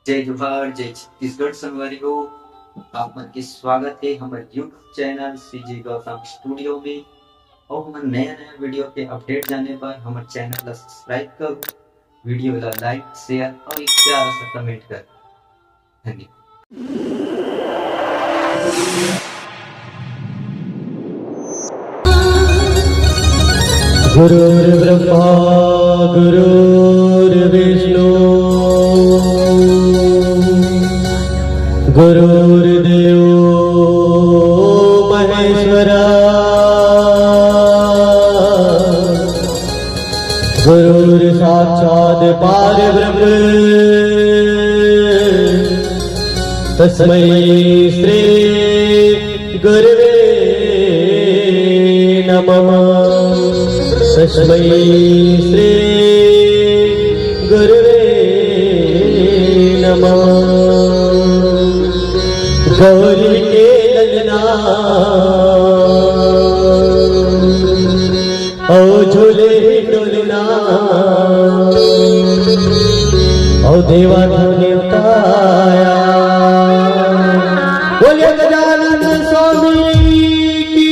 जय जोहार जय छत्तीसगढ़ संगवारी हो। आप मन के स्वागत है हमारे YouTube channel CG Gautam studio में। और हमर नया नया वीडियो के अपडेट जाने पर हमारे चैनल ला सब्सक्राइब करो, वीडियो ला लाइक शेयर और एक प्यारा सा कमेंट कर। धन्यवाद। गुरुर्ब्रह्मा गुरुर्विष्णु गुरुर्देवो महेश्वरा गुरुर्साक्षात् परब्रह्म तस्मै श्री गुरवे नमः। तस्मै श्री गुरवे नमः। गौरी के ललना ओ झूले डोलना ओ देवा ने उतारा। बोलिए गजानन स्वामी की।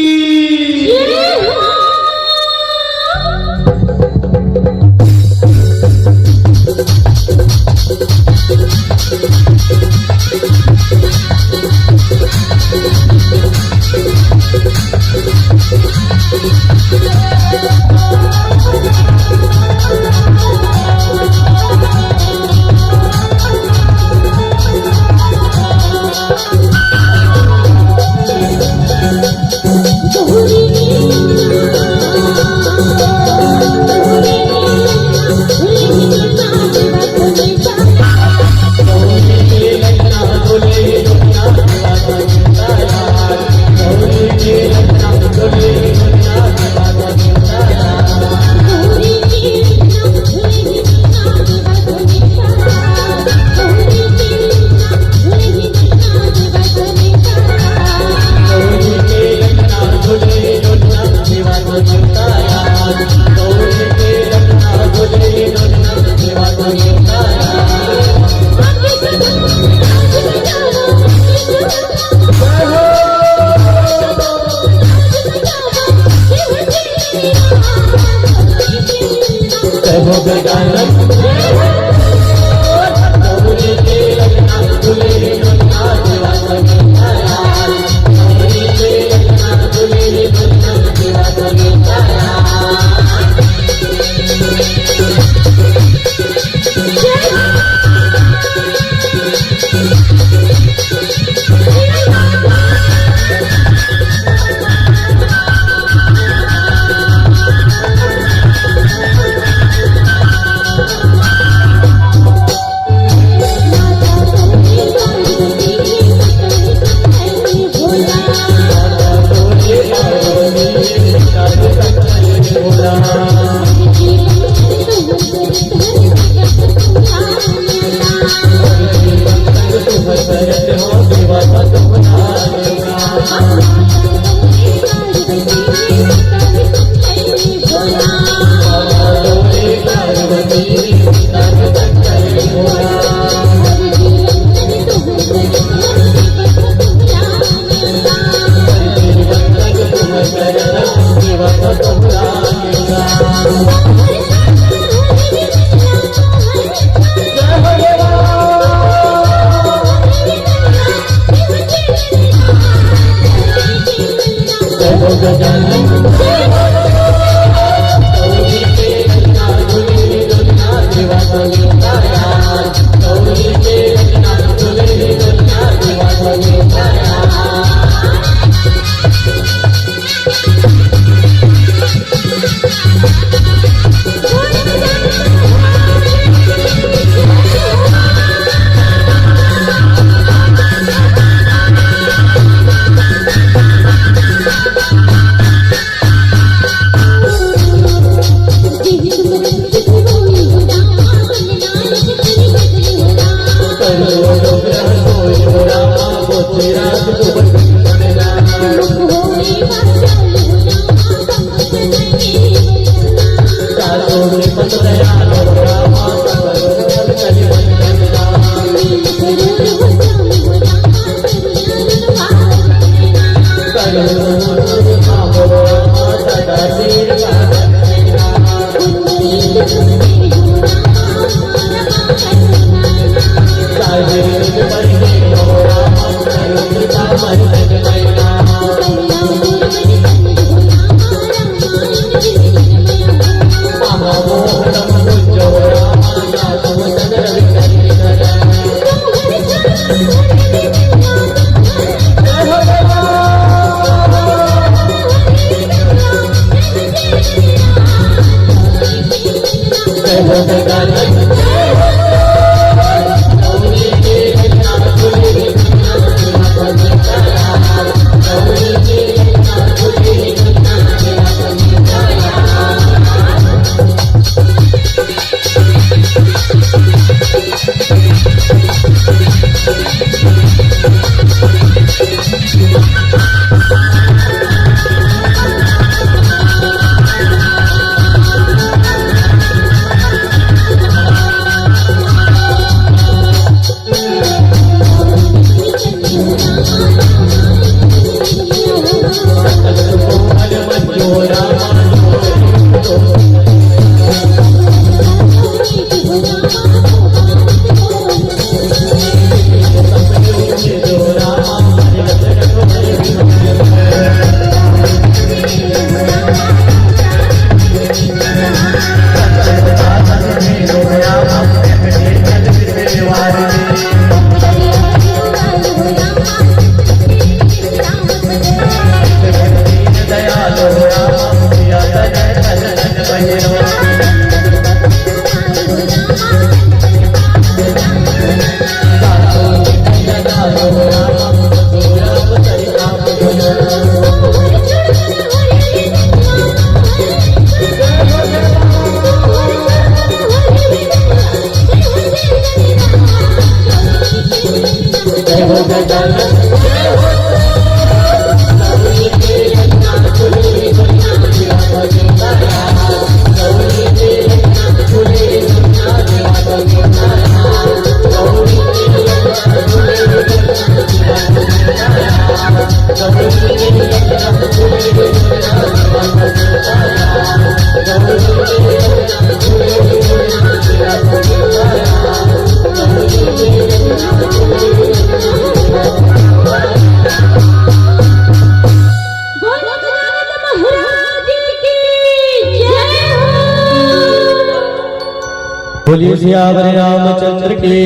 बोलिए सियावर रामचंद्र की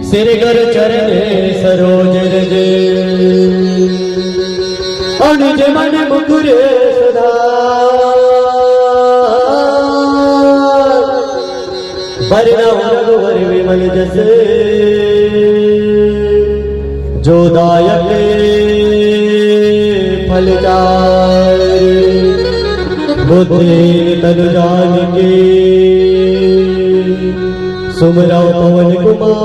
सिर गर चरण सरोज रज अनुज मन मुकुर सदा बरनव रघुवर विमल जस जो दायक फलचार बुद्धि तनु जान के सुमरौ पवन कुमार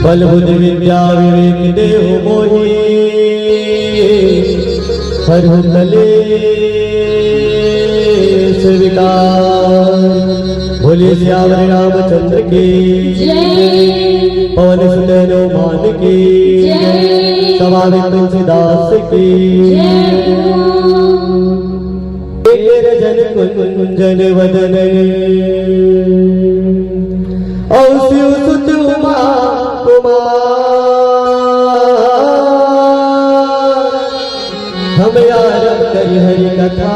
बल बुद्धि विद्या विवेक देव मोहि हरहु कलेश विकार। बोलिए सियावर रामचंद्र की पवन सुत हनुमान की स्वामी तुलसीदास की रजन कुंजन वदन और शिव सुत उमा कुमार हम आरंभ करी हरि कथा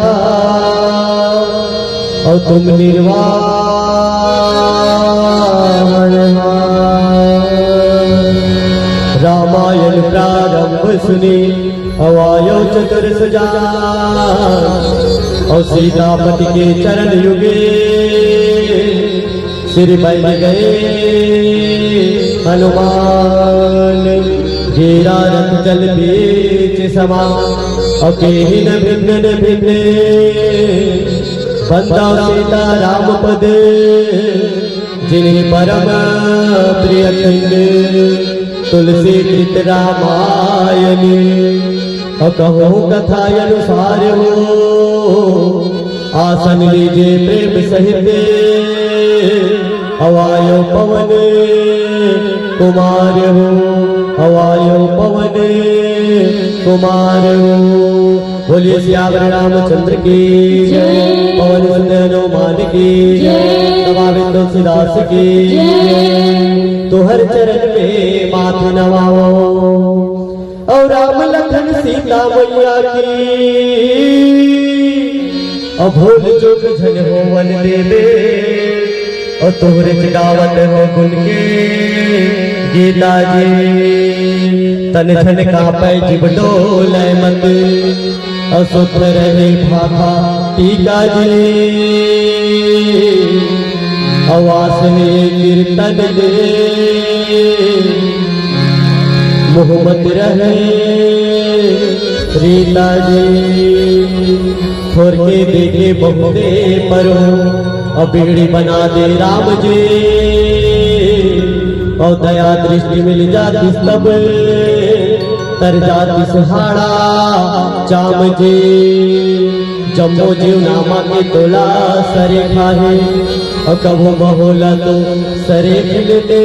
और तुम निर्वाण रामायण प्रारंभ सुनी अवायो चतुर सजान और सीतापति के चरण युगे सिर बन गए हनुमान घेरा रथ जल बीच समा और केहि न भिन्न भिन्न बंदा सीता राम पद जिन्हें परम प्रिय खंड तुलसी कृत रामायण और कहो कथा अनुसार हो आसन लीजिए प्रेम सहित अवायो पवन कुमार हो अवायो पवन कुमार हो। बोलिए सियावर रामचंद्र की पवन सुत हनुमान की नवावे तुलसीदास की तोहर चरण में माथ नवाओ और राम लखन सीता मैया की और भूल चूक झन हो वन देवे और तोहरे गावत हो गुन के गीता जी तन धन कापै जीव डोलै मत और सुख रहे भाखा टीका जी आवास में कीर्तन दे मोहम्मद रहे रीता जी छोड़ के देखे बहुते परो और बिगड़ी बना दे राम जी और दया दृष्टि मिल जाती सब तर जाती सुहाड़ा चाम जी जम्मो जीव नामा के तोला सरे खाए और कभो बहोला तो सरे खिलते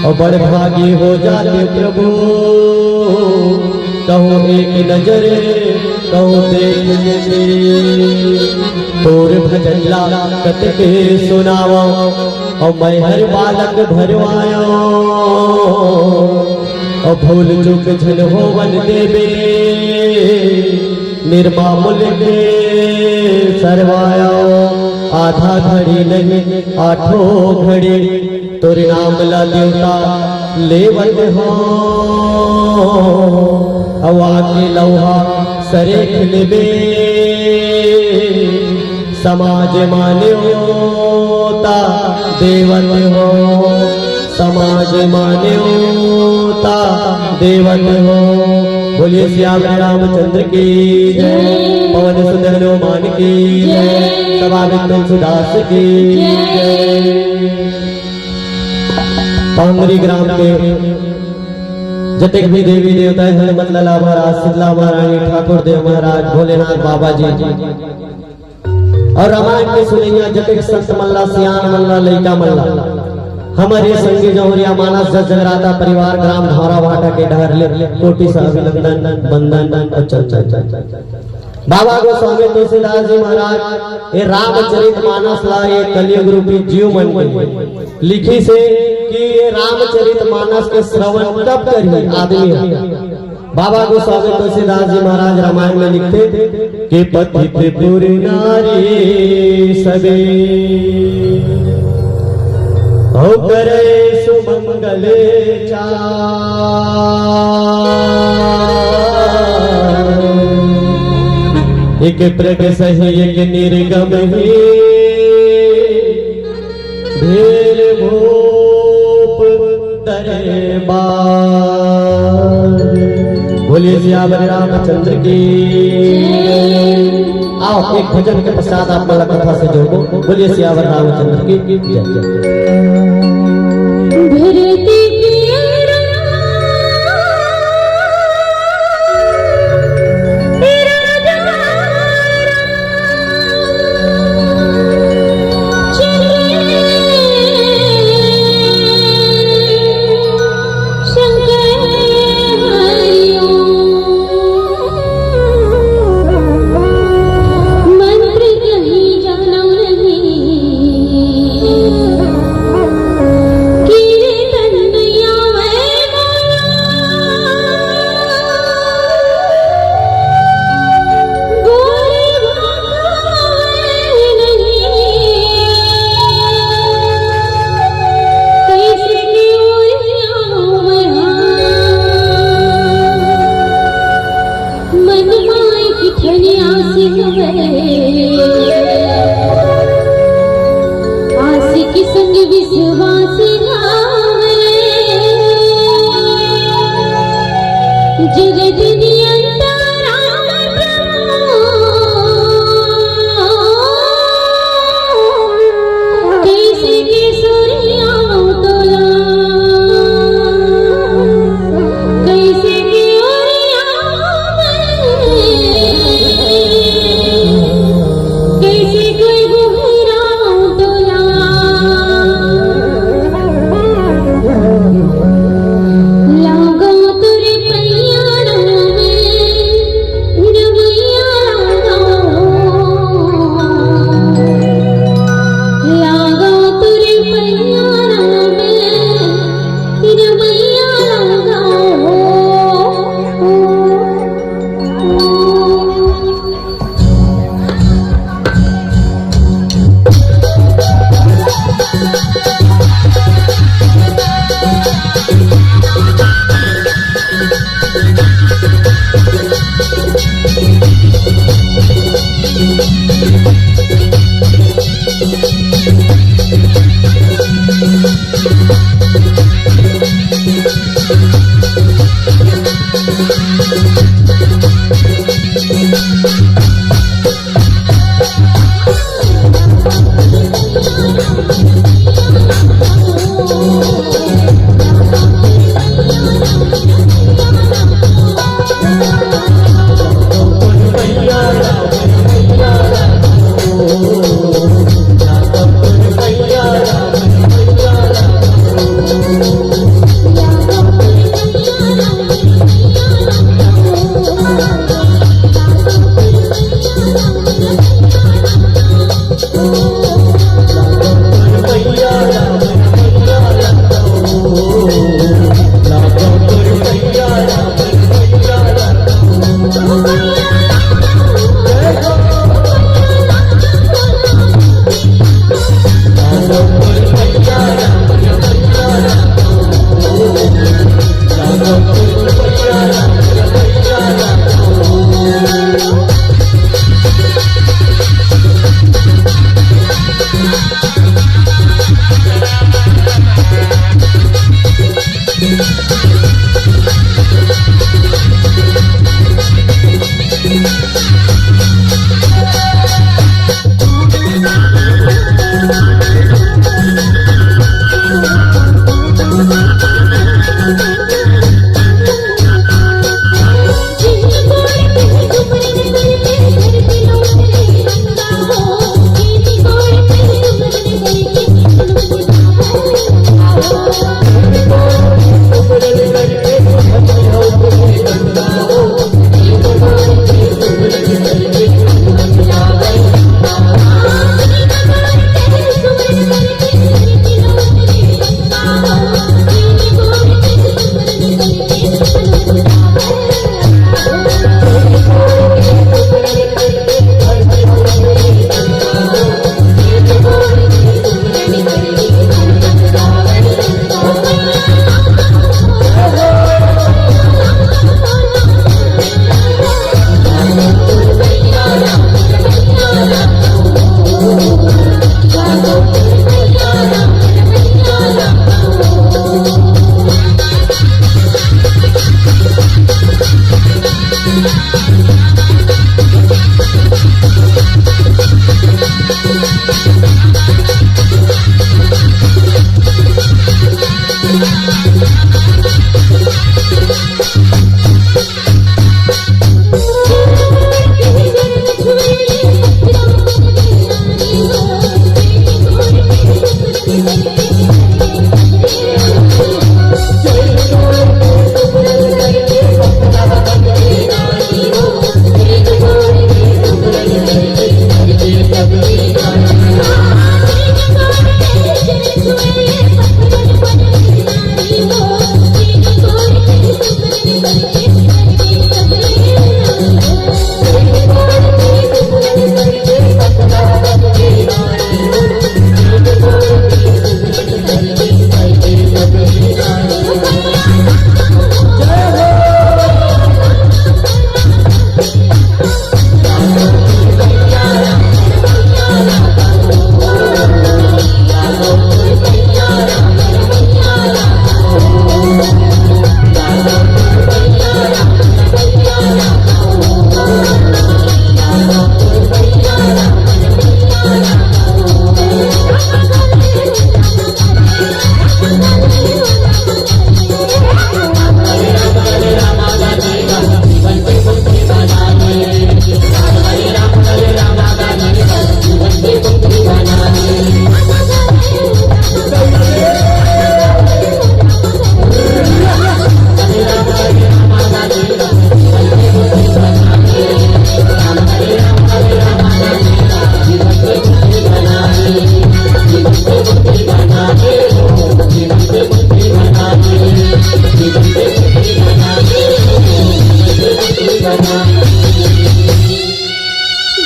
और बड़ भागी हो जाते प्रभु कहो एक नजर कहो देख लेते तोर भजन लागत के सुनावा और मैं हर बालक भरवायो और भूल चूक झन हो वन देवे निर्मामुल के सरवाया आधा घड़ी नहीं आठों घड़ी तोर नाम ला देवता लेवत हो हवा के लौहा सरे खिलबे समाज मान्योता देवत हो समाज मान्योता देवत हो बोलिए श्याम रामचंद्र की जय पवन सुत हनुमान की जय सभावित तुलसीदास की जय। पांगरी ग्राम के जतेक भी देवी देवता है हनुमतलाला महाराज शीतला महारानी ठाकुर देव महाराज भोलेनाथ बाबा जी और रामायण के सुनैया जतेक संत मल्ला सियान मल्ला लइका मल्ला हमारे संगी जौहरिया मानस जगराता परिवार ग्राम धौरा भाटा के डहरले कोटि से अभिनंदन बंदन अच्छा बाबा गोस्वामी तुलसीदास जी महाराज ये रामचरित मानस ला ये कलयुग रूपी जीव मन में लिखी से कि ये रामचरित मानस के श्रवण कब करिए आदमी बाबा गोस्वामी तुलसीदास जी महाराज रामायण में लिखते कि पतित पुर नारी सबे हो करे सुमंगल एक प्रग सही एक निर्गम ही ढेर भूप दरबार बोलिए श्याम रामचंद्र की। आओ एक भजन के पश्चात आप मला कथा से जोड़ो बोलिए श्याम रामचंद्र की जय।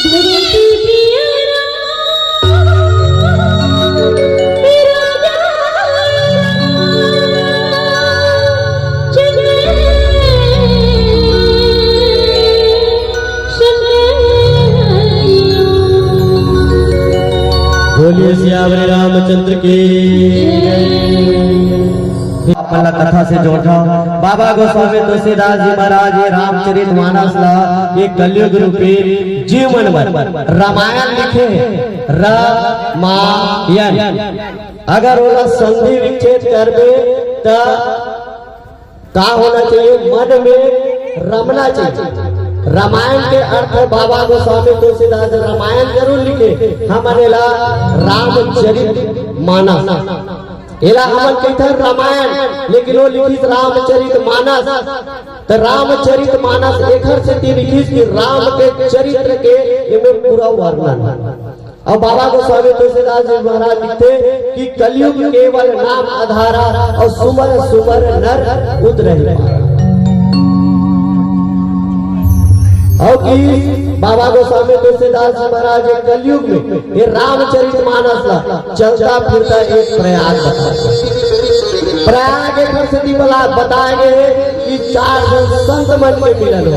बोलिए सियावर रामचंद्र की। अपना कथा से जोड़ जाओ। बाबा गोस्वामी तुलसीदास जी महाराज ये रामचरित मानस ला ये कलयुग रूपी जीवन रामायण लिखे रामायण। अगर वो संधि विच्छेद कर दे तो का होना चाहिए, मन में रमना चाहिए। रामायण के अर्थ बाबा गोस्वामी तुलसीदास रामायण जरूर लिखे, हमारे ला रामचरित मानस एला हमन कहते रामायण, लेकिन वो लिखित रामचरित मानस। तो रामचरित मानस एकर से लिखित कि राम के चरित्र के इनमें पूरा वर्णन। और बाबा गोस्वामी तुलसीदास जी महाराज लिखते कि कलयुग केवल नाम आधारा और सुमर सुमर नर उतरहि। और कि बाबा गोस्वामी तुलसीदास जी महाराज कलयुग में ये रामचरित मानस ला चलता फिरता एक प्रयाग प्रयाग एक स्थिति वाला बताएंगे कि 4 दिन संत मन में मिलन हो।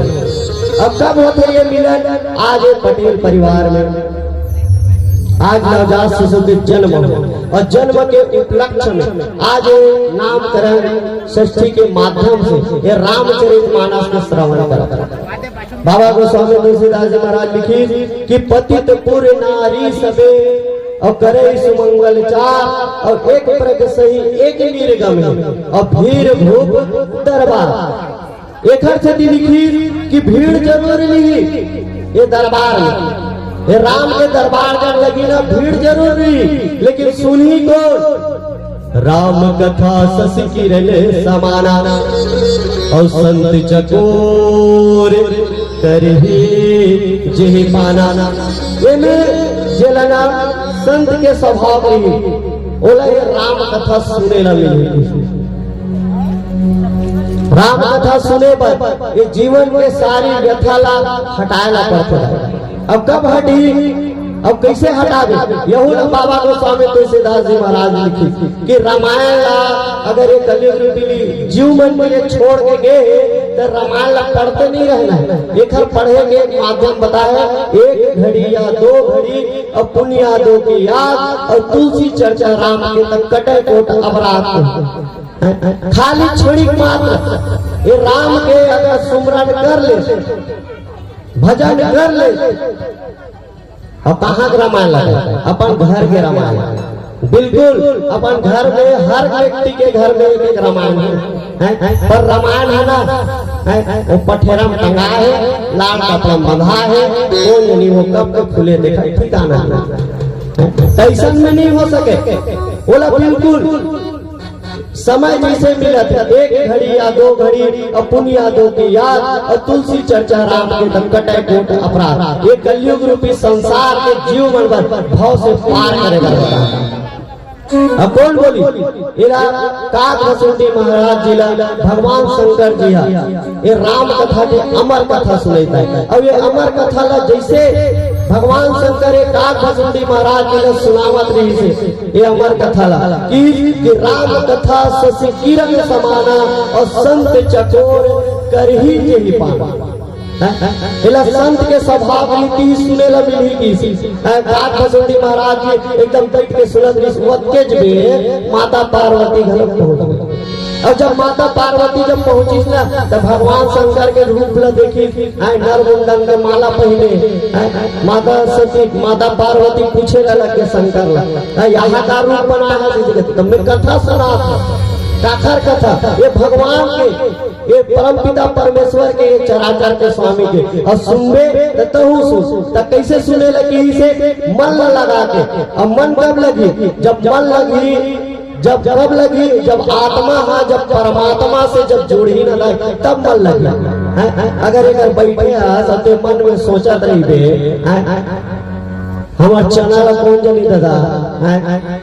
अब कब होते ये मिलन? आज पटेल परिवार में आज नवजात शिशु के जन्म और जन्म के उपलक्ष्य में आज नामकरण षष्ठी के माध्यम से ये रामचरित मानस का श्रवण करता है। बाबा गोस्वामी तुलसीदास जी महाराज लिखी कि पतित पुर नारी सबे और करे सुमंगल चार और एक प्रग सही एक निर्गम और भीड़ भूप दरबार। एक अर्थ लिखी कि भीड़ जरूर लिखी ये दरबार में, ये राम के दरबार जब लगी ना भीड़ जरूर रही, लेकिन सुनी को राम कथा शशि किरण समाना और संत चकोर करही जेहि पाना। ये में जेलना संत के स्वभाव रही ओला ये राम कथा सुने ला मिली। राम कथा सुने पर ये जीवन में सारी व्यथा ला हटाएला पड़ता है। अब कब हटी, अब कैसे हटावे? यहू ना बाबा गोस्वामी तुलसीदास जी महाराज लिखी कि रामायण अगर ये कलयुग रूपी जीव मन में ये छोड़ के गए तो रामायण पढ़ते नहीं रहना। एक पढ़ेंगे एक माध्यम बताया, 1 घड़ी या 2 घड़ी और पुण्य यादों की याद और तुलसी चर्चा राम के तक कटे कोट अपराध खाली क्षणिक मात्र। ये राम के अगर सुमरन कर ले, भजन कर ले, और कहाँ के रामायण लगे? अपन घर के रामायण। बिल्कुल अपन घर में हर व्यक्ति के घर में एक रामायण है, पर रामायण है ना वो पठेरा में टंगा है, लाल कपड़ा बंधा है, कोई नहीं वो कब तक खुले देखा ठिकाना ऐसा में नहीं हो सके। बोला बिल्कुल समय जैसे मिला था, 1 घड़ी या 2 घड़ी और पुण्य यादों की याद और तुलसी चर्चा राम के दम कटे कोट अपराध। ये कलयुग रूपी संसार के जीवन भाव से पार करेगा। अब कौन बोली? इरा काक वसुंती महाराज जी ला भगवान शंकर जी ये राम कथा के अमर कथा सुनता है। अब ये अमर कथा ला जैसे भगवान शंकर एक काक वसुंती महाराज जी ला सुनावत रही से ये अमर कथा ला कि राम कथा शशि किरण समाना और संत चकोर करही जेहि पाना। संत के स्वभाव नीति सुने ला मिली की काक वसुंती महाराज जी एकदम बैठ के सुनत रही। माता पार्वती घर पहुंच। और जब माता पार्वती जब पहुंची ना तो भगवान शंकर के रूप ला देखी नर मुंडन के माला पहने माता सती माता पार्वती पूछे लगे शंकर ला यहाँ का रूप बनाया तुमने कथा सुना काखर कथा ये भगवान के ये परम पिता परमेश्वर के चराचर के स्वामी के और सुनबे तहु सुन त कैसे सुने लगी से मन लगा के। अब मन कब लगी? जब मन लगी जब कब लगी? जब आत्मा हाँ जब परमात्मा से जब जोड़ी न लगे तब मन लगी। अगर एक बैठे तो मन में सोचत रही हमार चना ला कौन जनी दादा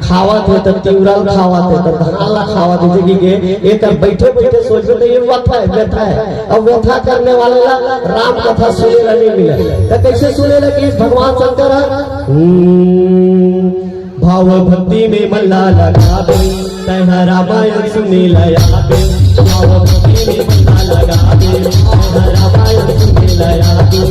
खावत है तो तिवरल खावत है तो धान ला खावत है कि के एक बैठे बैठे सोचो तो ये व्यथा है। अब व्यथा करने वाले ला राम कथा सुने ला नहीं मिले तो कैसे सुने ला कि भगवान शंकर भाव भक्ति में मल्ला लगावे तैहा रामायण सुने लयावे भाव भक्ति में मल्ला लगावे तैहा रामायण सुने लयावे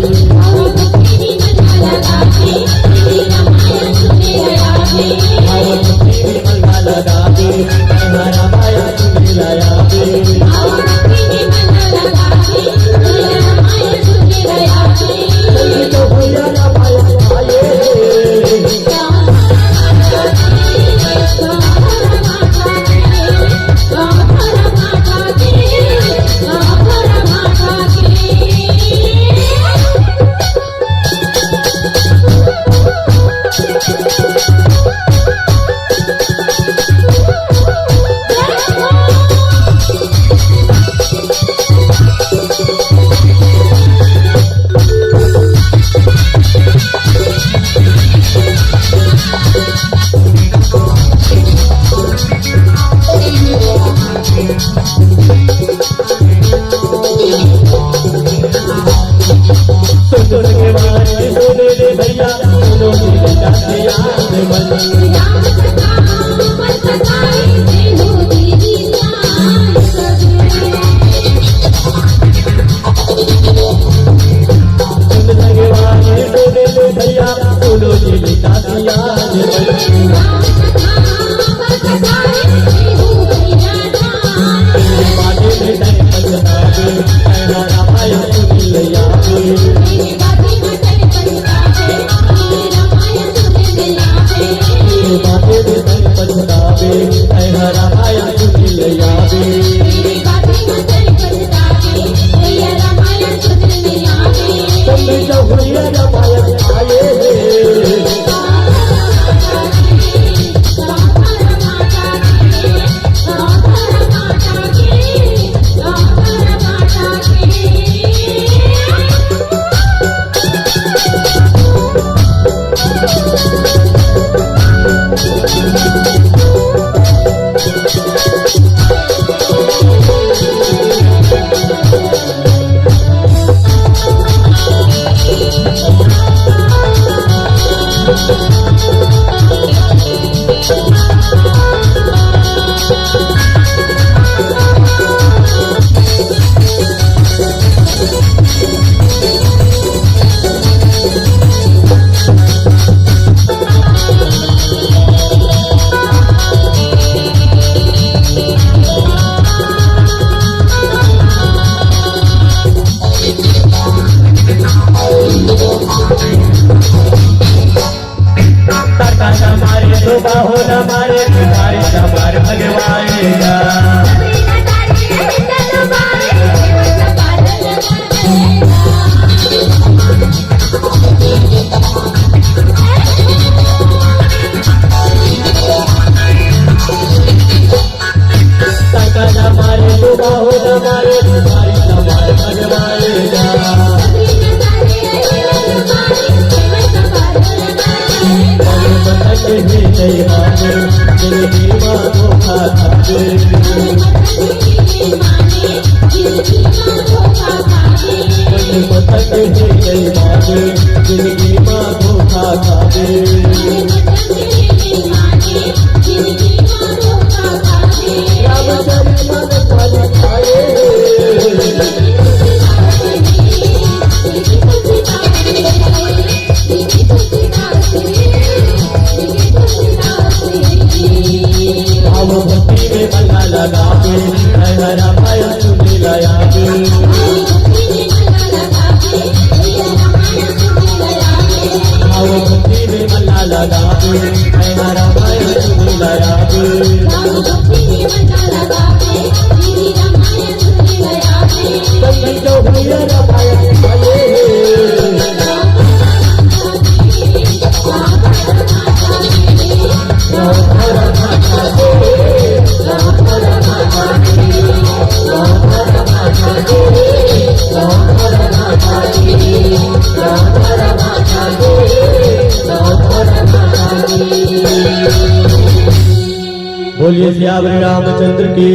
बोलिए श्यावरी रामचंद्र की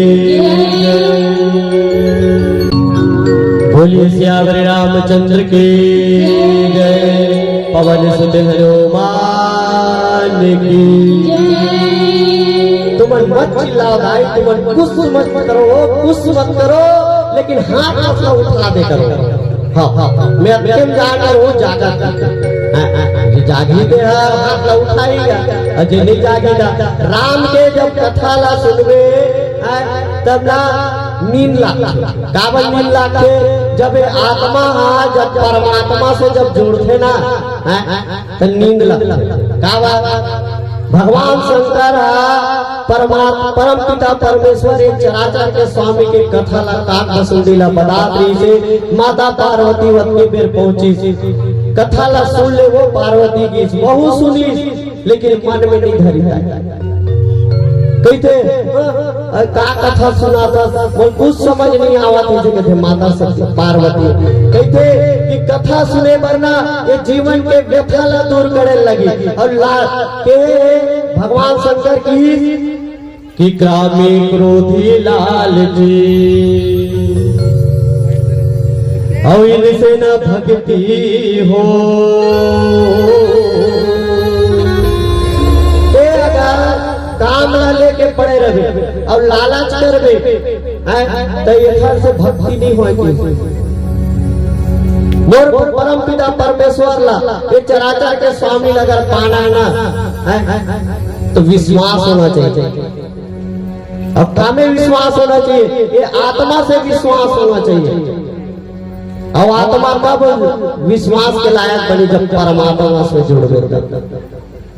बोलिए श्यावरी रामचंद्र की जय। पवन सुत हनुमान की। तुम मत चिल्लाओ भाई, तुम कुछ मत करो, लेकिन हाथ अपना उठा दे करो। हाँ मैं तुम जाकर वो जागा जागी दे हाथ उठाएगा, अजय नहीं जागेगा। राम के जब कथा ला सुनवे तब ना नींद लागे, काबल नींद लागे। जब आत्मा जब परमात्मा से जब जुड़ते ना तो नींद लागे। काबल भगवान शंकर परमात्मा परम पिता परमेश्वर एक चराचर के स्वामी के कथा ला काक बसुंडीला बदात्री से माता पार्वती वत के बेर पहुंची। कथा ला सुन ले वो पार्वती की बहुत सुनी, लेकिन मन में नहीं धरी कहते का कथा सुना था, बोल कुछ समझ नहीं आवा थे। कहते माता सती पार्वती कहते कि कथा सुने वरना ये जीवन के व्यथा ला दूर करे लगी। और के भगवान शंकर की कि ग्रामी क्रोधी लाल जी और इनसे न भक्ति हो। काम ला लेके पड़े रहे और लालच करबे तो ये से भक्ति नहीं होगी। मोर परम पिता परमेश्वर ला ये चराचर के स्वामी अगर पाना है ना तो विश्वास होना चाहिए। अब कामे विश्वास होना चाहिए, ये आत्मा से विश्वास होना चाहिए। और आत्मा कब विश्वास के लायक बनी जब परमात्मा से जुड़।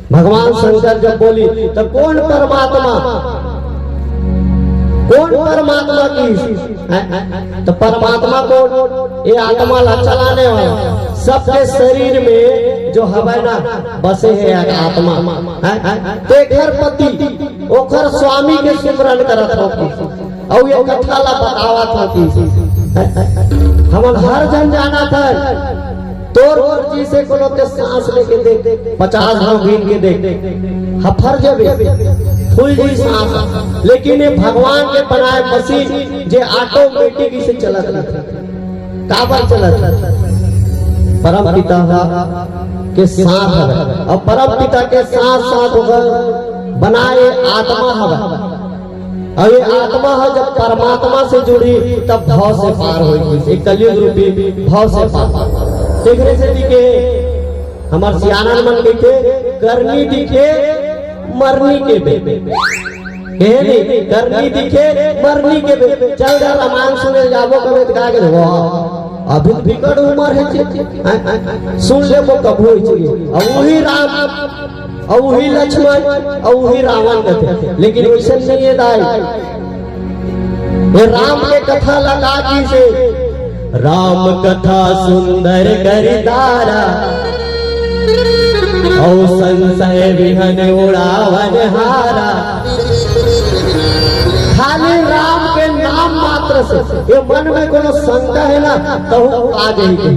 भगवान शंकर जब बोली तो कौन परमात्मा की तो परमात्मा को ये आत्मा ला चलाने वाला सबके शरीर में जो हवा ना बसे है आत्मा तेखर पति ओखर स्वामी के सिमरन करत हो। और ये कथा ला बतावा था कि हम हर जन जाना था तोर मर्जी से कोनो के सांस लेके देख 50 भाव गिन के देख हफर जबे फुल जी सांस, लेकिन ये भगवान के बनाए मशीन जे ऑटोमेटिक से चलत काबर चलत परम पिता के साथ है। और परम पिता के साथ साथ बनाए आत्मा है। और ये आत्मा है जब परमात्मा से जुड़ी तब भाव से पार होगी। कलयुग रूपी भाव से पार देखने से दिखे हमारे सियाना मन के करनी दिखे मरनी के बे नहीं करनी दिखे मरनी के बे। चल जा रामायण सुने जाबो कबे का के वाह अभी बिकट उम्र है सुन ले वो कबू होई। और वही राम और वही लक्ष्मण और वही रावण थे, लेकिन वैसे नहीं है दाई। ये राम के कथा लगा की से राम कथा सुंदर करितारा और संशय विहन उड़ावन हारा। खाली राम के नाम मात्र से ये मन में कोनो शंका है ना तो आ जाएगी।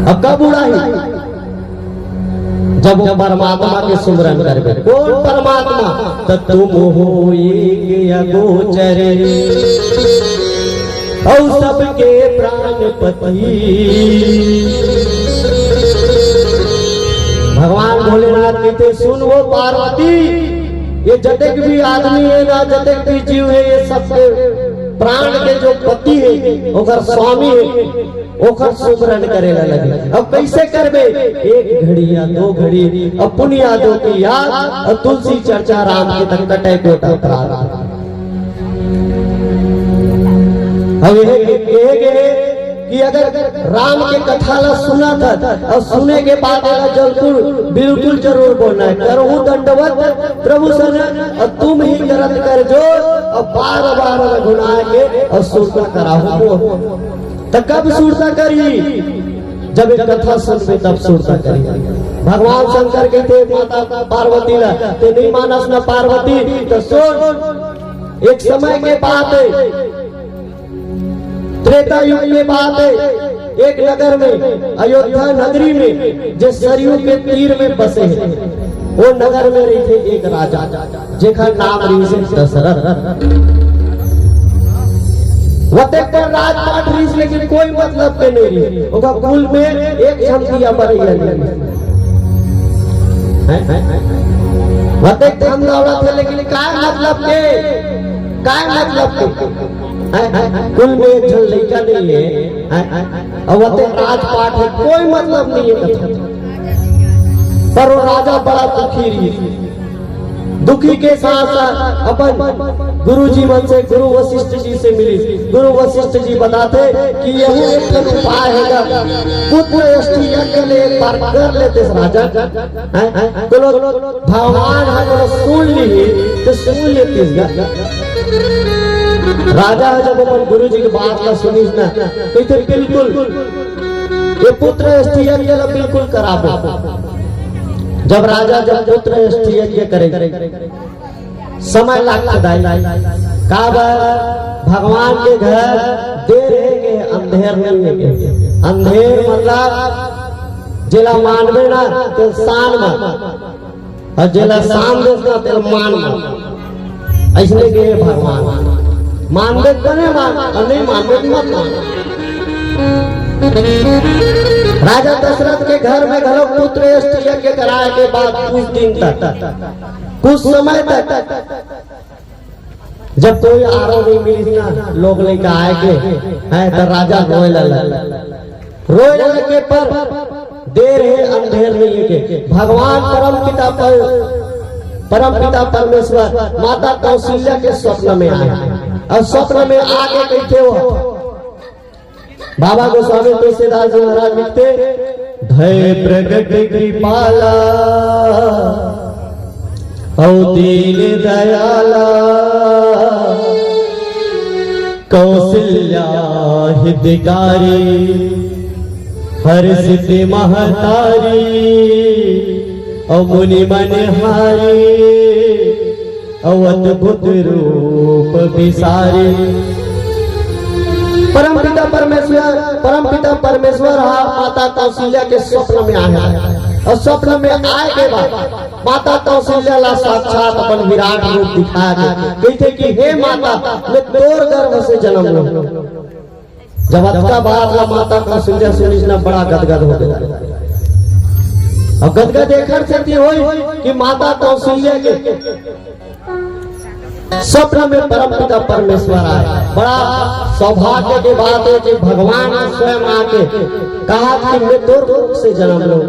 अब कब उड़ाई जब वो परमात्मा के सुमरन करबे। कौन परमात्मा तो तुम हो एक अगोचर और सबके प्राणपति। भगवान भोलेनाथ कहते सुन वो पार्वती ये जतक भी आदमी है ना जतक भी जीव है ये सबके प्राण के जो पति है ओकर स्वामी है ओकर सुमरन करेला लगे। अब कैसे करबे 1 घड़ी या 2 घड़ी अपनी यादों की याद और तुलसी चर्चा राम के तक कटे कोटा प्राण। अब कि अगर राम के कथा ला सुना था और सुने के बाद बिल्कुल जरूर बोलना है करहु दंडवत प्रभु सन और तुम ही करत कर जो और बार बार गुनाह के और सुरता कराहु। तो कब सुरता करी जब एक कथा सुनबे तब सुरता करी। भगवान शंकर कहते माता पार्वती ला ते नहीं मानस ना पार्वती तो सुन एक समय के बात है त्रेता युग की बात है। एक नगर में अयोध्या नगरी में जो सरयू के तीर में बसे हैं वो नगर में रही थे एक राजा जेकर नाम रही से दशरथ। वो देखकर राजपाट रही लेकिन कोई मतलब के नहीं रही, ओका कुल में एक झमकिया बरैया नहीं। वो देखते हम दौड़ा थे लेकिन काय मतलब के कुल में एक झन लड़का नहीं है और वो राजपाट है, कोई मतलब नहीं है। पर वो राजा बड़ा दुखी रही, दुखी के साथ साथ अपन गुरु जी मन से गुरु वशिष्ठ जी से मिली। गुरु वशिष्ठ जी बताते कि यही एक उपाय है, पुत्र यज्ञ ले एक बार कर लेते राजा तो लोग भगवान है सुन ली तो सुन लेते। राजा जब अपन गुरु जी की बात ला सुनी ना तो बिल्कुल ये पुत्र यज्ञ बिल्कुल करा। जब राजा जब पुत्र यज्ञ करे समय लगता का भगवान के घर देर है अंधेर नहीं है। अंधेर मतलब जिला मानवे ना तो शान में और जिला शाम देखना तो मान में ऐसे के भगवान मानवे बने मान और नहीं मानवे मत मान। राजा दशरथ के घर में घरों पुत्र यज्ञ कराए के बाद कुछ दिन तक कुछ समय तक जब कोई आरो नहीं मिली ना लोग लेकर आए के है तो राजा रोए लगे के पर देर है अंधेर नहीं के। भगवान परम पिता परमेश्वर माता कौशल्या के स्वप्न में आए और स्वप्न में आके बैठे हो। बाबा गोस्वामी तुलसीदास जी महाराज लिखते धय प्रगट कृपाला औ दीन दयाला कौशल्या हितकारी हर सिद्धि महतारी औ मुनि मनहारी औ अद्भुत रूप विसारी। परम पिता परमेश्वर माता कौशल्या के स्वप्न में आया और स्वप्न में आए के बाद माता कौशल्या ला साक्षात अपन विराट रूप दिखाया कहते कि हे माता मैं तोर गर्भ से जन्म लो। जब अतका बात ला माता कौशल्या सुनी ना बड़ा गदगद हो गया और गदगद देखकर से हुई कि माता कौशल्या के स्वप्न में परम पिता परमेश्वर आए। बड़ा सौभाग्य की बात है कि भगवान स्वयं आके कहा कि मैं तोर रूप से जन्म लूं।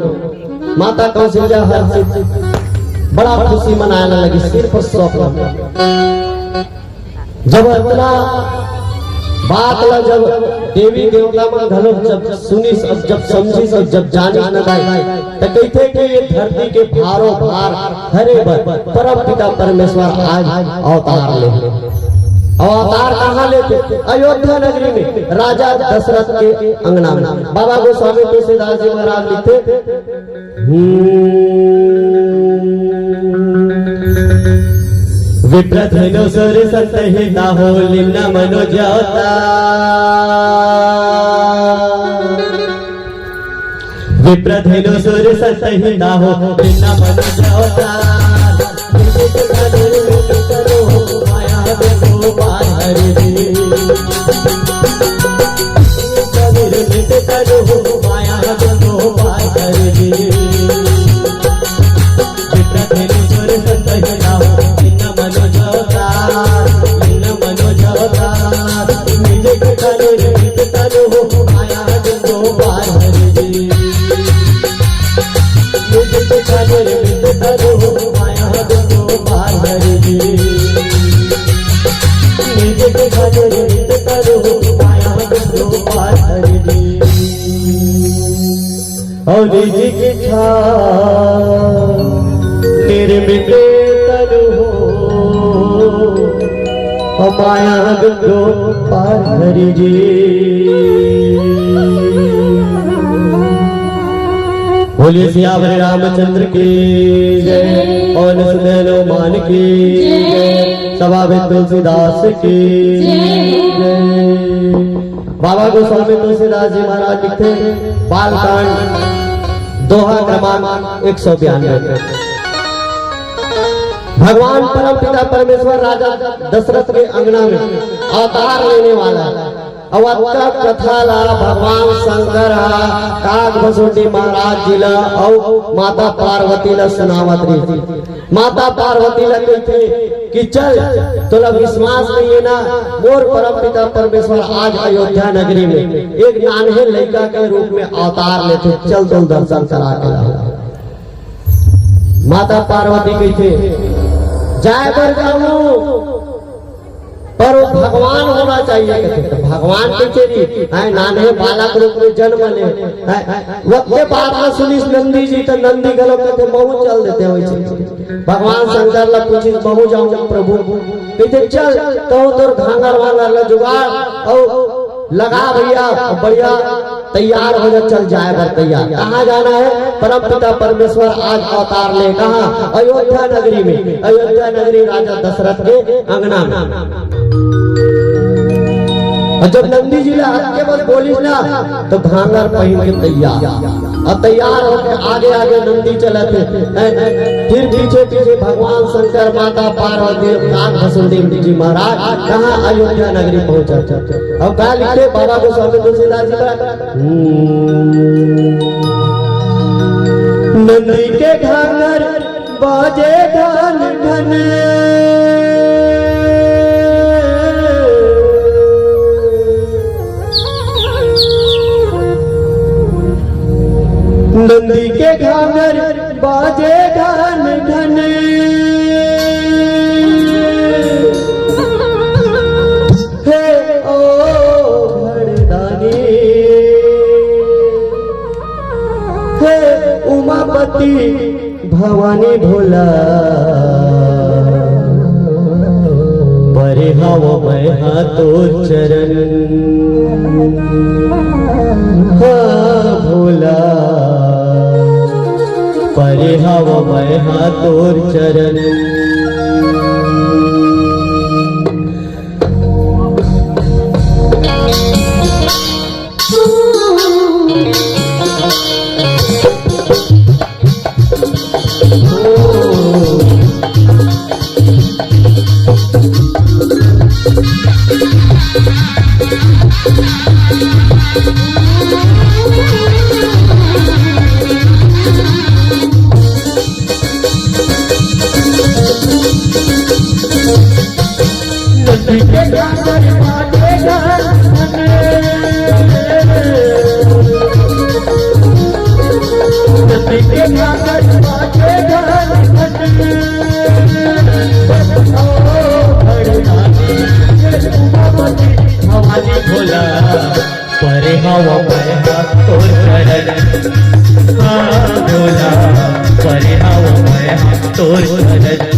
माता कौशल्या हर से बड़ा खुशी मनाने लगी सिर्फ स्वप्न। जब इतना बात ला जब देवी देवता मन घलो जब सुनी जब समझी सब जब जानी न दाई तो कहते कि ये धरती के भारो भार हरे परम पिता परमेश्वर आज अवतार ले। अवतार कहाँ लेते? अयोध्या नगरी में राजा दशरथ के अंगना में। बाबा गोस्वामी तुलसीदास जी महाराज लिखते विप्रधनु सुर संतहिता हो लिन्न मनोज्योता विप्रधनु सुर संतहिता हो लिन्न मनोज्योता माया देखो बाहर माया देखो बाहर विप्रधनु सुर संतहिता हो और जी की छा निर्मित तनु हो माया गंगो पार हरि जी। बोलिए सियावर रामचंद्र की जय और हनुमान की जय सभावित तुलसीदास की जय। बाबा गोस्वामी तुलसीदास जी महाराज लिखते बालकांड दोहा क्रमांक 192 भगवान परम पिता परमेश्वर राजा दशरथ के अंगना में अवतार लेने वाला अवतार कथा ला भगवान शंकर काग भसुंडी महाराज जी ला और माता पार्वती ला सुनावत रही। माता पार्वती ला कहते कि चल तोला विश्वास नहीं है ना, मोर परम पिता परमेश्वर आज अयोध्या नगरी में एक नान्हे लड़का के रूप में अवतार लेते, चल तो दर्शन करा के लाओ। माता पार्वती कहते जाए पर जाऊं पर वो भगवान होना चाहिए। कहते भगवान के चेरी नाने बालक रूप में जन्म ले वक्ते बात में सुनिस नंदी जी तो नंदी गलो कहते बहु चल देते हो। भगवान शंकर ला पूछिस बहु जाऊं प्रभु, कहते चल तो तोर घांगर वांगर ला जुगाड़ और लगा भैया बढ़िया तैयार हो जा, चल जाए बर तैयार। कहाँ जाना है? परम पिता परमेश्वर आज अवतार ले, कहाँ? अयोध्या नगरी में। अयोध्या नगरी राजा दशरथ के अंगना में। और जब नंदी जी ला के बस बोली ना तो घांगर पहन के तैयार और तैयार होकर आगे आगे नंदी चलते, फिर पीछे पीछे भगवान शंकर माता पार्वती काग भसुंडी जी महाराज कहाँ? अयोध्या नगरी पहुंचा। अब क्या लिखते बाबा गोस्वामी तुलसीदास जी का? नंदी के घांगर बाजे घन घन, नंदी के घांगर बाजे घन घन, हे ओ भरदानी, हे उमापति भवानी भोला, परे हव मैं हाथों चरण, हाँ भोला परे हव मैं हाथों चरण। परे हव मैं हाथों चरण, हाँ भोला परे हव मैं हाथों चरण।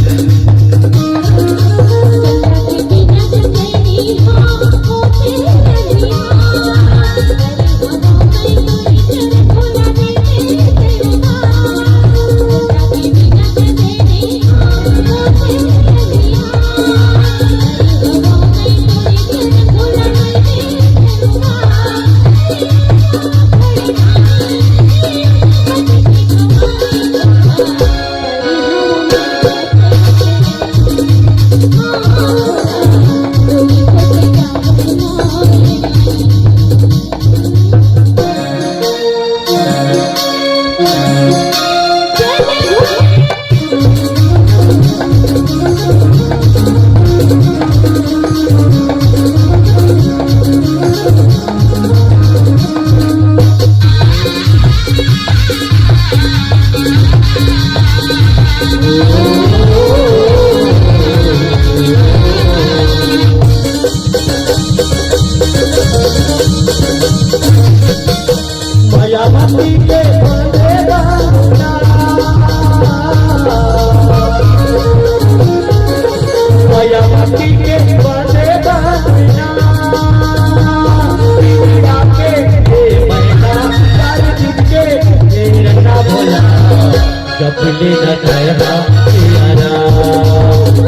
चपले न दया पियारा,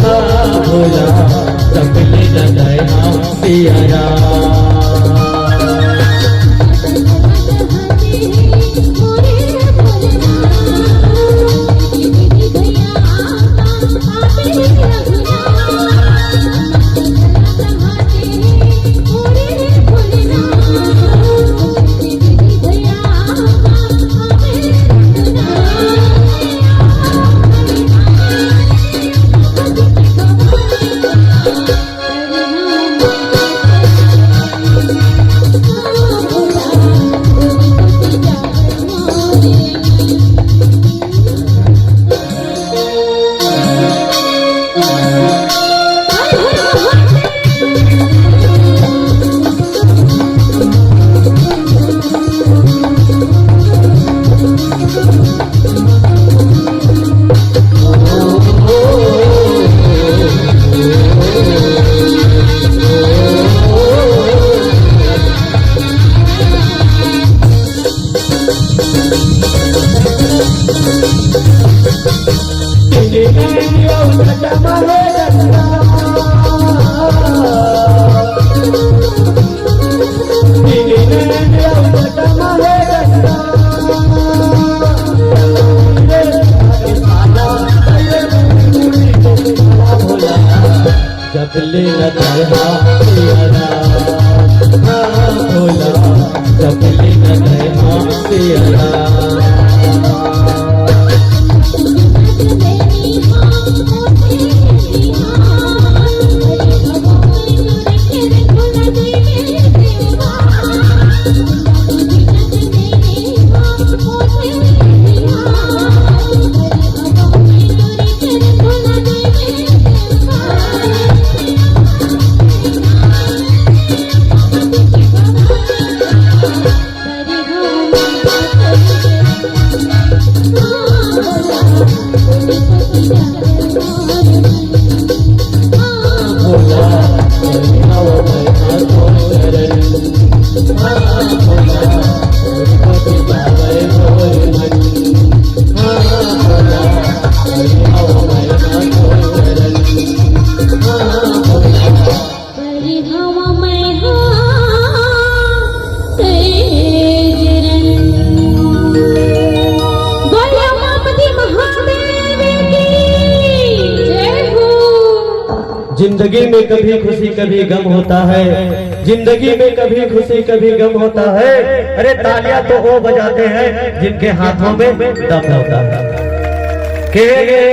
हाँ भोला चपले न दया पियारा। भैया जबले न दया तेरा भोला जबले न दया तेरा जिंदगी में कभी खुशी कभी गम होता है, जिंदगी में कभी खुशी कभी गम होता है। अरे तालियां तो वो बजाते हैं जिनके हाथों में दम होता है। कहेंगे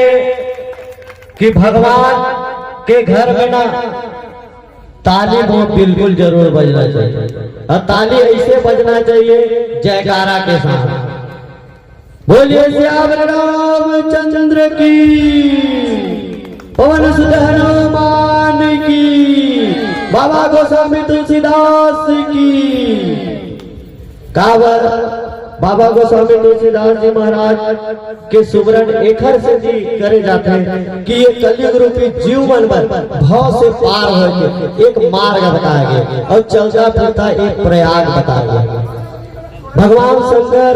कि भगवान के घर में ना ताली वो बिल्कुल जरूर बजना चाहिए, और ताली ऐसे बजना चाहिए जयकारा के साथ। बोलिए श्याम रामचंद्र की, पवन सुत हनुमान की, बाबा गोस्वामी तुलसीदास की। कावर बाबा गोस्वामी तुलसीदास जी महाराज के सुमरन एखर से जी करे जाते हैं कि ये कलयुग रूपी जीवन पर भाव से पार होकर एक मार्ग बताया गया और चलता फिरता एक प्रयाग बताया गया। भगवान शंकर,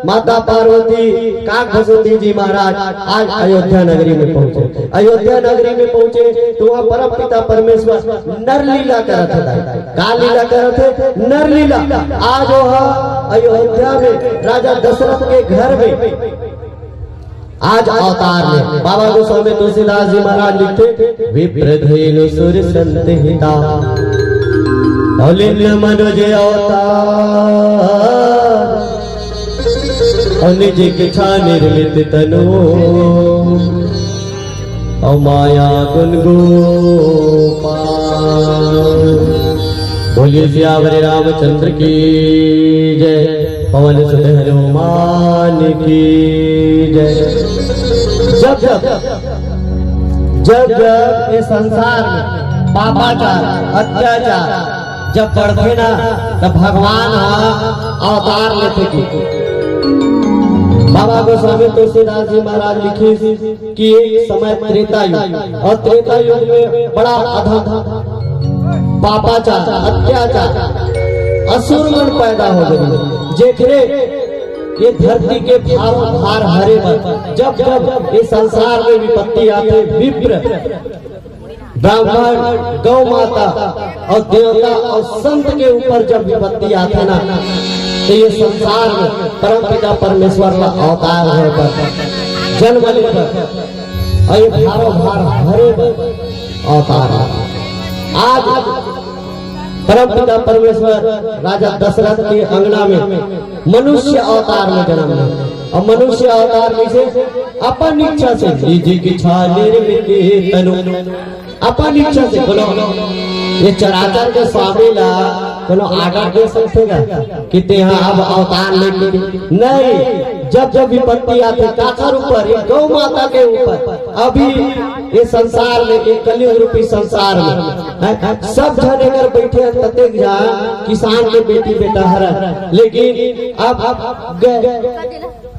माता पार्वती, काक भसुंदी जी महाराज आज अयोध्या नगरी में पहुंचे। अयोध्या नगरी में पहुंचे तो वहाँ परम पिता परमेश्वर नर लीला करत थे। का लीला करत थे? नर लीला। आज वह अयोध्या में राजा दशरथ के घर में आज अवतार में बाबा गोस्वामी तुलसीदास जी महाराज लिखते, विप्रधेनु सुर संत हिता अलिन्य मनोज अवतार निज किछा निर्मित तनु अमाया गुण गोपाल। बोलिए सियावर रामचंद्र की जय, पवन सुत हनुमान की जय। जब जब जब जब इस संसार में पापाचार अत्याचार जब बढ़ते ना तब भगवान अवतार लेते की। बाबा गोस्वामी तुलसीदास जी महाराज लिखे कि एक समय त्रेता युग, और त्रेता युग में बड़ा अधम पापाचार अत्याचार असुरगण पैदा हो गए। जेकरे ये धरती के भारों भार हरे पर जब जब इस संसार में विपत्ति आते, विप्र, ब्राह्मण, गौ माता और देवता और संत के ऊपर जब विपत्ति आते ना, तो ये संसार में परमपिता परमेश्वर का अवतार है पर जन्म लेकर और ये भारों भार हरे पर अवतार है। आज परमपिता परमेश्वर राजा दशरथ के अंगना में मनुष्य अवतार में जन्म लिया, और मनुष्य अवतार में से अपन इच्छा से निज किछा निर्मित तनु, अपन इच्छा से बोलो ये चराचर के स्वामी ला कोनो आर्डर दे सकेगा कि ते अब अवतार लेके नहीं। जब जब विपत्ति आती काकर ऊपर, ये गौ माता के ऊपर, अभी ये संसार में, ये कलयुग रूपी संसार में सब जने कर बैठे ततेक जा किसान के बेटी बेटा हर, लेकिन अब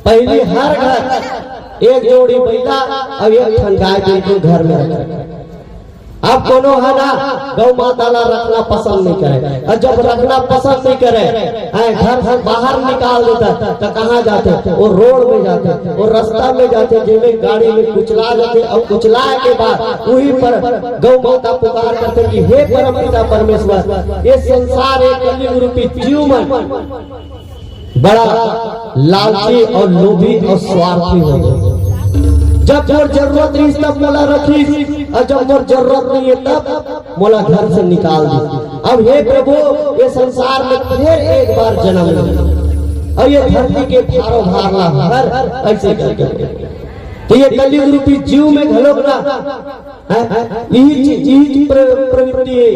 पहले हर घर एक जोड़ी बैला और एक ठन गाय बिल्कुल घर में रखा। अब कोनो है ना गौ माता ला रखना पसंद नहीं करे, और जब रखना पसंद नहीं करे घर से बाहर निकाल देता तो कहाँ जाते, वो रोड में जाते, वो रास्ता में जाते, जिसमें गाड़ी में कुचला जाते, और कुचला के बाद वही पर गौ माता पुकार करते कि हे परमपिता परमेश्वर, ये संसार एक कलयुग रूपी जीव में बड़ा लालची और लोभी और स्वार्थी हो गए। जब मोर जरूरत रही तब मोला रखी, और जब मोर जरूरत नहीं है तब मोला घर से निकाल दी। अब हे प्रभु, ये संसार में फिर एक बार जन्म ले, और ये धरती के भारो भार हर ऐसे करके, तो ये कलयुग रूपी जीव में घलोक ना यही प्रवृत्ति है,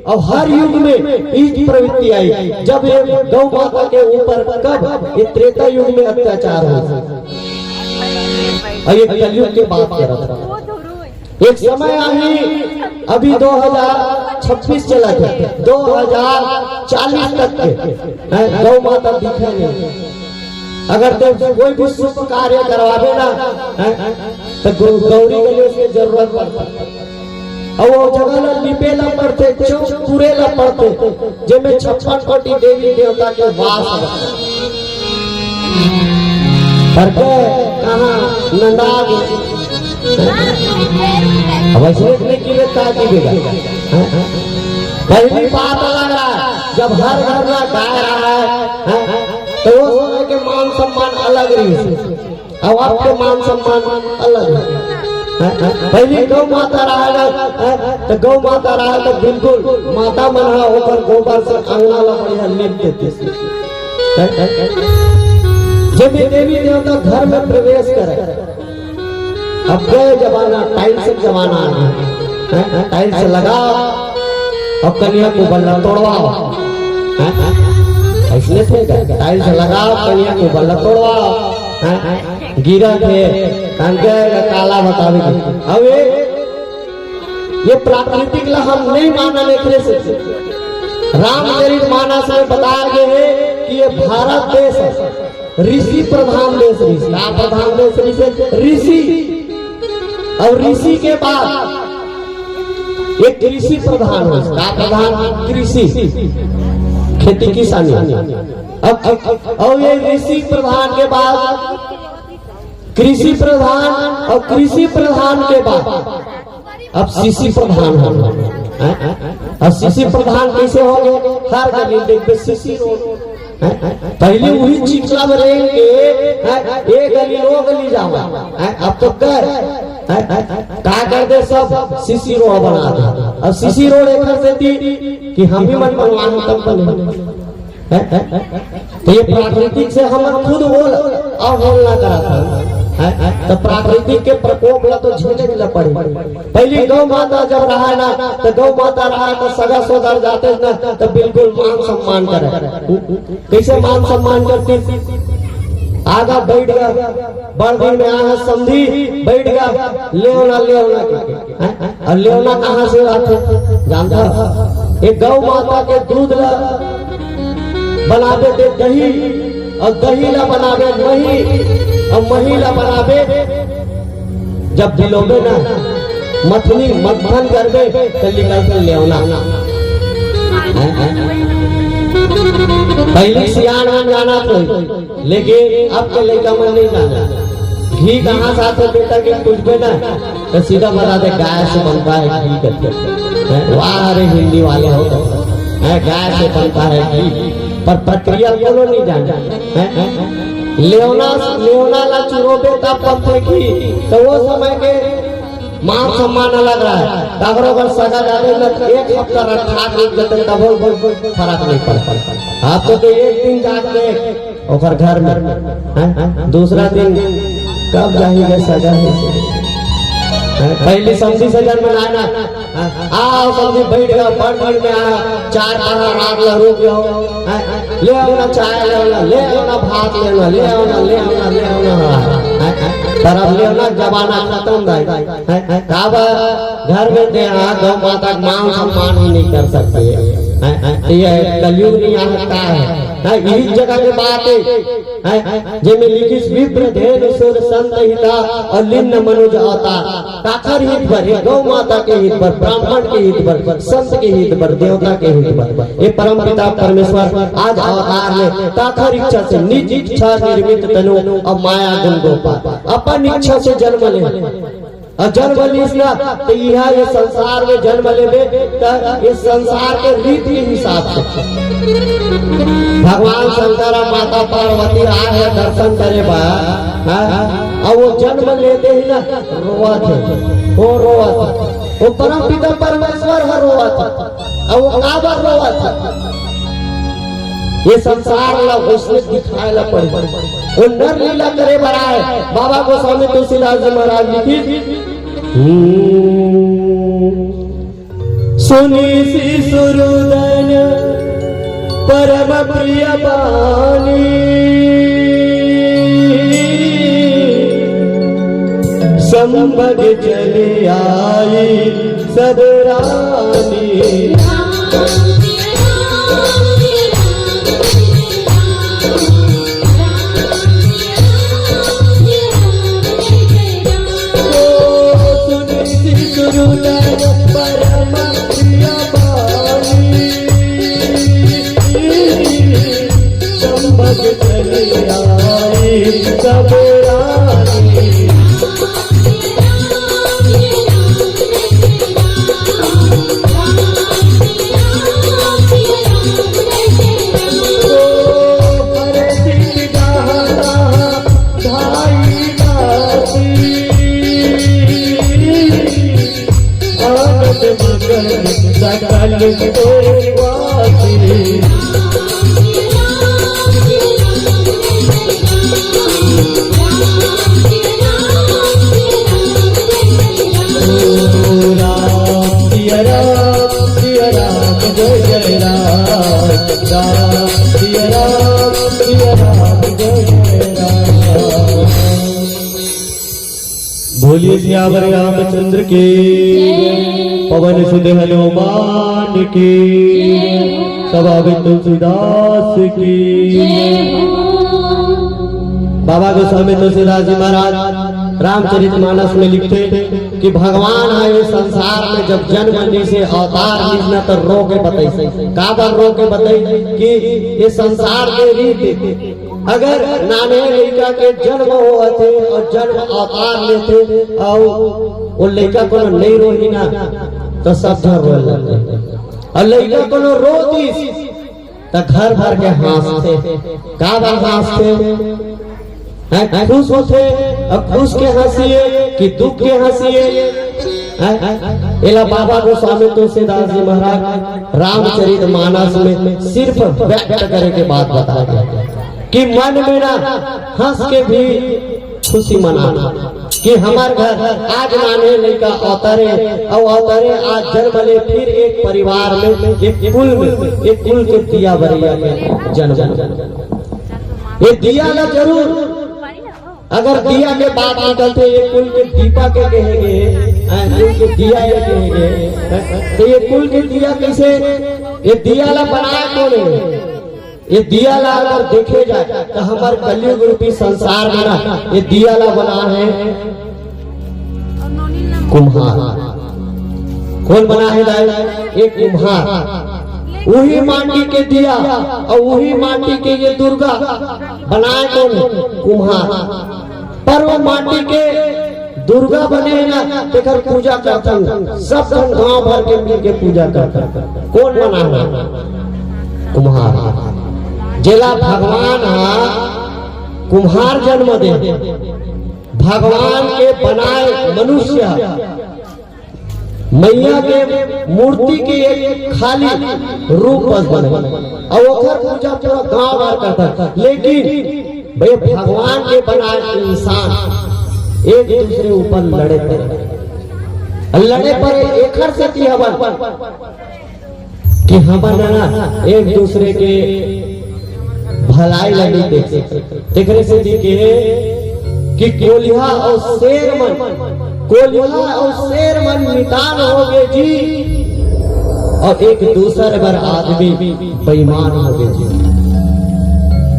और हर युग में यही प्रवृत्ति आई। जब ये गौ माता के ऊपर कब ये त्रेता युग में अत्याचार हो, और ये कलयुग के बात कर रहा था। एक समय आई, अभी 2026 चला था, 2040 तक के गौ माता दिखे नहीं। अगर तो कोई भी शुभ कार्य करवावे ना तो गौरी गले की जरूरत पड़ती, और वो जगह ला लिपे ला पड़ते, चौक पूरे ला पड़ते, जिनमें 56 कोटि देवी देवता के वास करके कहाँ नंदाग वैसे के लिए पहली बात लग रहा है, जब हर घर में गाय रहा है तो वो समय के मान सम्मान अलग रही, अब आपके मान सम्मान अलग है। पहले गौ माता रहा तो गौ माता रहा तो बिल्कुल माता मना होकर गोबर से अंगना ला बढ़िया लीप देते, जब देवी देवता घर में प्रवेश करे। अब गए जमाना, टाइल्स जमाना आ गया, टाइल्स लगाओ और कन्या को बल्ला तोड़वाओ, ऐसे थे टाइल्स लगाओ कन्या को बल्ला तोड़वाओ, गिरा थे काला बतावे। अब ये प्राकृतिक ला हम नहीं माना लेते से, रामचरित मानस में बताया गया है कि ये भारत देश है ऋषि प्रधान देश, प्रधान देश ऋषि, और ऋषि के बाद एक कृषि प्रधान हो, प्रधान कृषि खेती किसानी। अब और ये ऋषि प्रधान के बाद कृषि प्रधान, और कृषि प्रधान के बाद अब शिशि प्रधान हो। अब शिशि प्रधान कैसे हो गए, हर जगह देखते शिशि रोड, पहले वही चिकला में रहेंगे, एक गली दो गली जाऊंगा, अब तो कर कर दे सब सीसी रोड बना दे। अब सीसी रोड एक कर देती कि हम भी मन बनवाने तब बने, तो ये प्राकृतिक से हम खुद बोल और बोलना करा था, तो प्राकृतिक के प्रकोप ला तो झेले के पड़े। पहले गौ माता जब रहा ना तो गौ माता रहा तो सगा सोदर जाते ना तो बिल्कुल मान सम्मान करे। कैसे मान सम्मान करते, आगा बैठ गया, बड़ दिन में आया समझी बैठ गया, लेवना और लेवना कहाँ से आते जानता, एक गौ माता के दूध ला बना देते दही, और दही ला बनावे मही, और महिला बनावे जब दिलोगे ना मथनी मथन कर दे तो निकल कर लेवना। पहले सियान में जाना तो, लेकिन अब के लड़का में नहीं जाना। घी कहाँ से आते बेटा के कुछ पे ना तो सीधा बता दे गाय से बनता है घी करके, वाह अरे हिंदी वाले हो तो गाय से बनता है घी, पर प्रक्रिया कोनो नहीं जाना। लेवना ला चुरोबे तब बनते घी, तो वो समय के मान सम्मान अलग रहा है। तब अगर सगा जाते ना एक हफ्ता रखा जते तब फर्क नहीं पड़ता। आप तो एक दिन जाके और घर में दूसरा दिन कब जाएंगे सगा है। पहले समझी सजन में आना, आओ समझी बैठ गया, बड़ में आया, चार आना रात ला रुक गया, ले आओ चाय ले आओ, ले आओ भात ले आओ, ले आओ ले आओ ले आओ, पर अब ले आओ जमाना खत्म है। अब घर में दे गौ माता मान सम्मान ही नहीं कर सकते, ये कलयुग नहीं आता है। यही जगह के बात है जेमे लिखिस विप्र धेनु सुर संत हिता और लिन्न मनुज अवतार ताखर हित पर गौ माता के हित पर ब्राह्मण के हित पर संत के हित पर देवता के हित पर ये परम पिता परमेश्वर आज अवतार ले ताखर इच्छा से निज इच्छा निर्मित तनु और माया गुण गोपाल अपन इच्छा से जन्म ले और जन्म लीसना तो यह ये संसार में जन्म लेबे इस संसार के रीत के हिसाब से भगवान शंकर और माता पार्वती आए हैं दर्शन करे बा और वो जन्म लेते ही ना रोआ थे वो रोआ था वो परम पिता परमेश्वर है रोआ था और वो काबर रोआ था ये संसार ला उसने दिखाए ला पड़े वो नर लीला करे बराए बाबा गोस्वामी तुलसीदास जी महाराज लिखी सुनी सी सुरुदन परम प्रिय बानी संबग चले आई सब रानी परम प्रिय बानी संबग चले आई सब रानी सकल देवासी बोलिए सियावर रामचंद्र के पवन सुध हनुमान की सभावित तुलसीदास की बाबा गोस्वामी तुलसीदास जी महाराज रामचरितमानस में लिखते कि भगवान है इस संसार में जब जन्म ली से अवतार लीजना तो रो के बताई का बार रो के बताई कि ये संसार के रीत अगर नाने लड़का के जन्म हुआ थे और जन्म अवतार लेते और वो लड़का को नहीं रोही ना तो सब घर रो लगते और लड़का को रोती तो घर भर के हंसते का बार हंसते खुश होते और खुश के हंसिए कि दुख के हंसिए एला बाबा गोस्वामी तुलसीदास जी महाराज रामचरितमानस में सिर्फ व्यक्त करे के बात बता गया कि मन में ना हंस के भी खुशी मनाना कि हमार घर आज नाने लड़का अवतरे और अवतरे आज जन्म ले फिर एक परिवार में एक कुल के दिया बरिया के जन्म ये दिया ना जरूर अगर दिया के बात निकलते ये कुल के दीपा के कहेंगे कुल के दिया ये कहेंगे तो ये कुल के दिया कैसे ये दिया ला बनाया कौन है ये दिया ला अगर देखे जाए तो हमारे कलयुग रूपी संसार में ना ये दिया ला बना है कुम्हार कौन बना है दाई ये कुम्हार वही माटी के दिया और वही माटी के ये दुर्गा बनाए कौन कुम्हार पर वो माटी के दुर्गा बने ना तेकर पूजा करता सब गांव भर के मिल के पूजा करता कौन बना है कुम्हार जेला भगवान कुम्हार जन्म दे भगवान के बनाए मनुष्य मैया के मूर्ति के एक खाली रूप बने और ओकर पूजा पूरा गांव भर करता लेकिन भाई भगवान के बनाए इंसान एक दूसरे ऊपर लड़े पर एक से की हवन कि हमारा ना एक दूसरे के भलाई लड़ी देखने से दिखे कि कोलिहा और शेर मन नितान हो गए जी और एक दूसरे पर आदमी बेईमान हो गए जी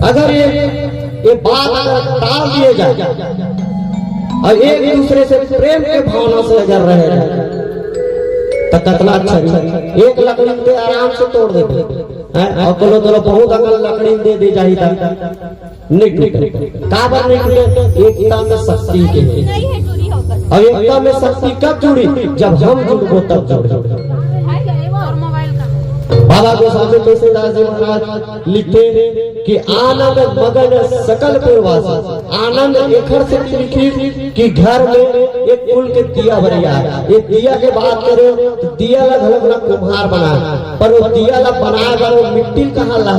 अगर ये बात अगर टाल दिए जाए और एक दूसरे से प्रेम के भावना से अगर रहे तो कतला अच्छा एक लकड़ी पे आराम से तोड़ देते और कलो तो बहुत अगर लकड़ी दे दी जाए नहीं टूटे काबर नहीं टूटे एकता में शक्ति के और एकता में शक्ति कब जुड़ी जब हम जुड़ो तब जुड़े। बाबा गोस्वामी तुलसीदास जी महाराज लिखते कि आनंद मगन सकल पुरवासी, आनंद एखर से लिखी कि घर में एक कुल के दिया बरिया है। ये दिया के बात करो तो दिया ला घर में कुम्हार बना, पर वो दिया ला बनाया करो मिट्टी कहाँ ला।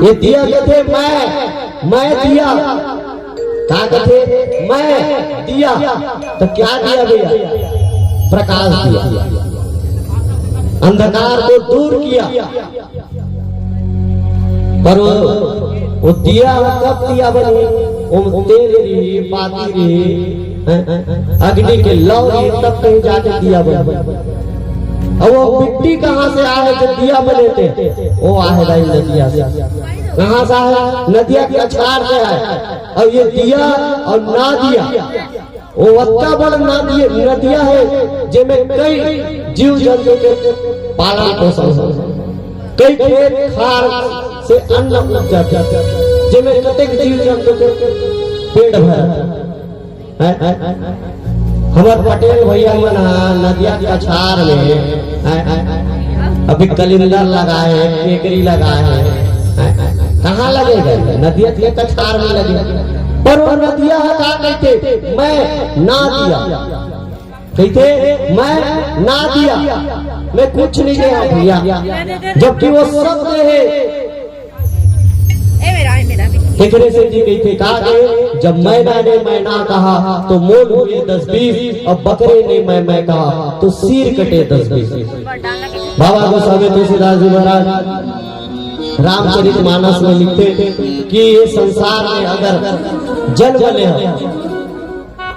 ये दिया कहते मैं दिया कहा कहते मैं दिया, तो क्या दिया भैया? प्रकाश दिया, अंधकार को दूर किया। पर वो दिया कब दिया बने? तेल रही, बाती रही, अग्नि के लौ रही, तब कहीं जाके दिया बने। और वो मिट्टी कहाँ से आए जो दिया बने थे? वो आए भाई नदिया से। कहाँ से आया? नदिया के अछाड़ से आए। और ये दिया और ना दिया वो वत्ता बड़ नदिया है जिनमें कई जीव जंतु के पालन पोषण, कई खेत खार से अन्न उपजा, जिनमें कतेक जीव जंतु के पेट भर। हमारे पटेल भैया मना नदिया के अछाड़ में अभी कलिंदर लगाए, केकरी लगाए, कहाँ लगेगा? नदिया के अछाड़ में लगे। पर वो नदिया क्या कहते? मैं ना दिया, कहते मैं ना दिया, मैं कुछ नहीं दिया भैया, जबकि वो सब है। एकरे से जी कहते कहा जब मैं ना कहा तो मोल हुए 10-20 और बकरे ने मैं कहा तो सिर कटे 10-20। बाबा गोस्वामी तुलसीदास जी महाराज रामचरितमानस में लिखते कि ये संसार में अगर जन्म ले,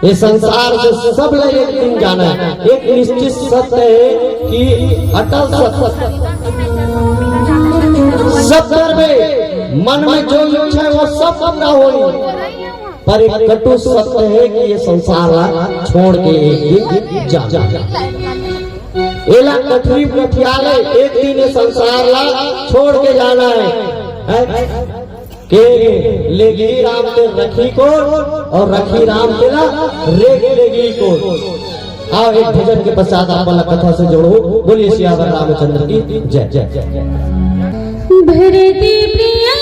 ये संसार से सब लोग एक दिन जाना है। एक निश्चित सत्य है कि अटल सत्य सब में मन में जो इच्छा है वो सब पूरा हो, पर एक कटु सत्य है कि ये संसार छोड़ के एक दिन जाना। एला तकलीफ रखियाले एक दिन ये संसार ला छोड़ के जाना है। के लेगी राम ते रखी को और रखी राम ते ला लेगी को। आओ एक भजन के पश्चात आप वाला कथा से जोड़ो। बोलिए सियावर रामचंद्र की जय जय। भरती प्रिया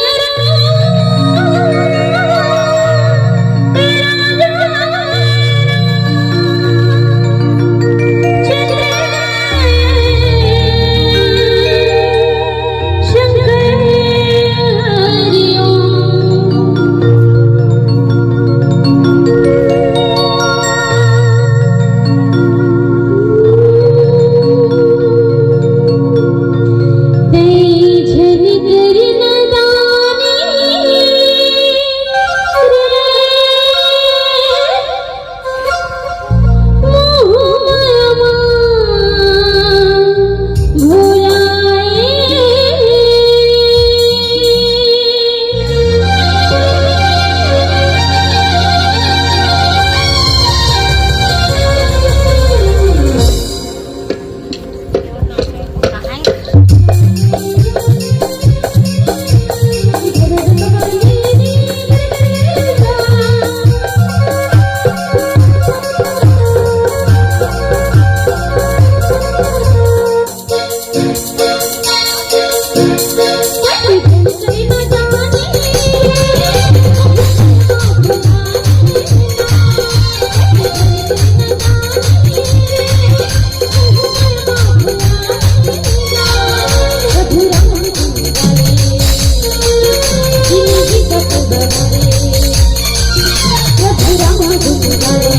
Rama